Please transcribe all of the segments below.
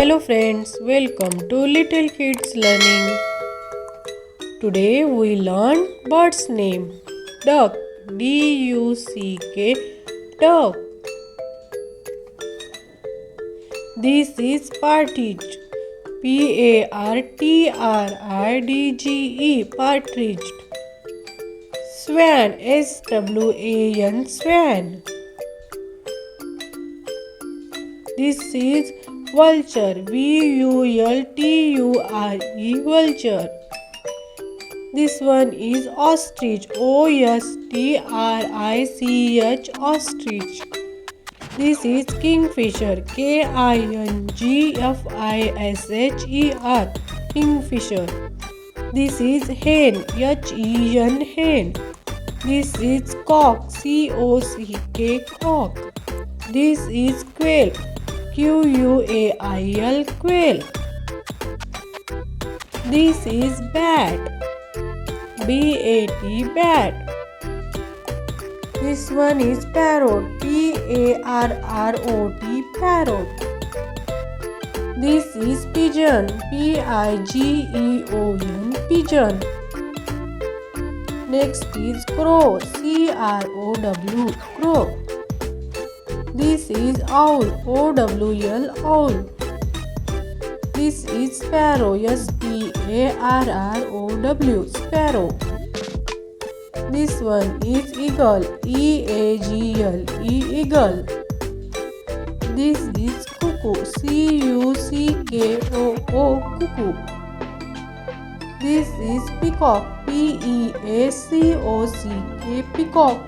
Hello friends, welcome to Little Kids Learning. Today we learn bird's name. Duck, D-U-C-K, duck. This is partridge, P-A-R-T-R-I-D-G-E, partridge. Swan, S-W-A-N, swan. This is vulture, V-U-L-T-U-R-E, vulture. This one is ostrich, O-S-T-R-I-C-H, ostrich. This is kingfisher, K-I-N-G-F-I-S-H-E-R, kingfisher. This is hen, H-E-N, hen. This is cock, C-O-C-K, cock. This is quail, Q-U-A-I-L, quail. This is bat, B-A-T, bat. This one is parrot, P-A-R-R-O-T, parrot. This is pigeon, P-I-G-E-O-N, pigeon. Next is crow, C-R-O-W, crow. This is owl, O-W-L, owl. This is sparrow, S-P-A-R-R-O-W, sparrow. This one is eagle, E-A-G-L-E, eagle. This is cuckoo, C-U-C-K-O-O, cuckoo. This is peacock, P-E-A-C-O-C-K, peacock.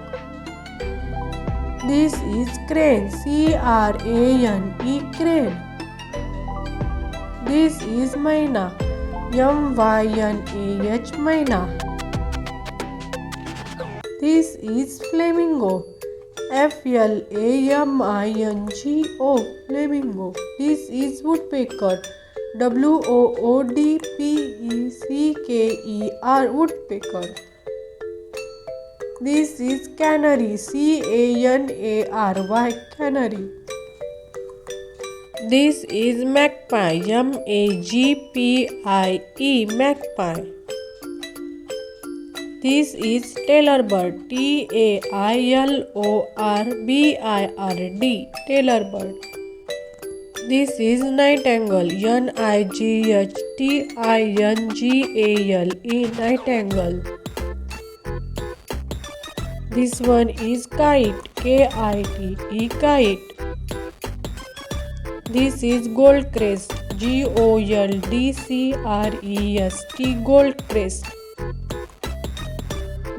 This is crane, C-R-A-N-E, crane. This is myna, M-Y-N-A-H, myna. This is flamingo, F-L-A-M-I-N-G-O, flamingo. This is woodpecker, W-O-O-D-P-E-C-K-E-R, woodpecker. This is canary, C-A-N-A-R-Y, canary. This is magpie, M-A-G-P-I-E, magpie. This is tailor bird, T-A-I-L-O-R-B-I-R-D, tailor bird. This is nightingale, N-I-G-H-T-I-N-G-A-L-E, nightingale. This one is kite, K-I-T-E, kite. This is goldcrest, G-O-L-D-C-R-E-S-T, goldcrest.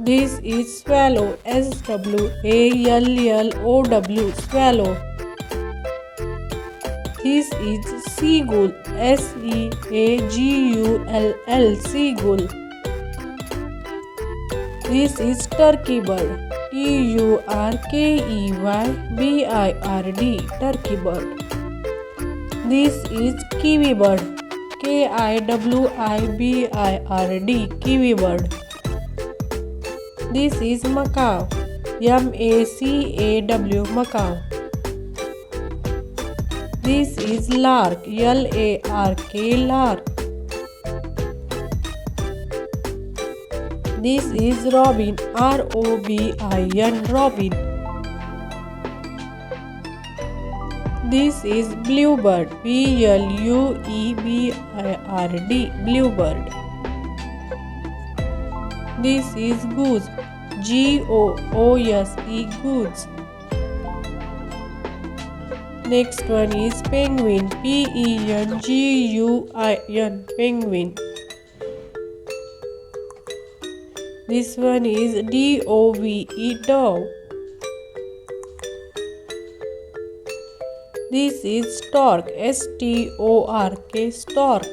This is swallow, S-W-A-L-L-O-W, swallow. This is seagull, S-E-A-G-U-L-L, seagull. This is turkey bird, T-U-R-K-E-Y-B-I-R-D, turkey bird. This is kiwi bird, K-I-W-I-B-I-R-D, kiwi bird. This is macaw, M-A-C-A-W, macaw. This is lark, L-A-R-K, lark. This is robin, R-O-B-I-N, robin. This is bluebird, B-L-U-E-B-I-R-D, bluebird. This is goose, G-O-O-S-E, goose. Next one is penguin, P-E-N-G-U-I-N, penguin. This one is D-O-V-E, dove. This is stork, S-T-O-R-K, stork.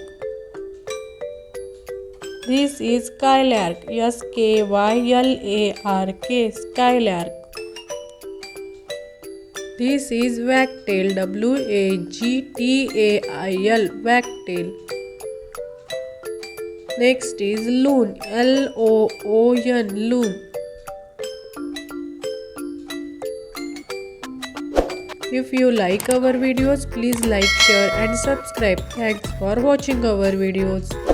This is skylark, S-K-Y-L-A-R-K, skylark. This is wagtail, W-A-G-T-A-I-L, wagtail. Next is loon, L-O-O-N, loon. If you like our videos, please like, share and subscribe. Thanks for watching our videos.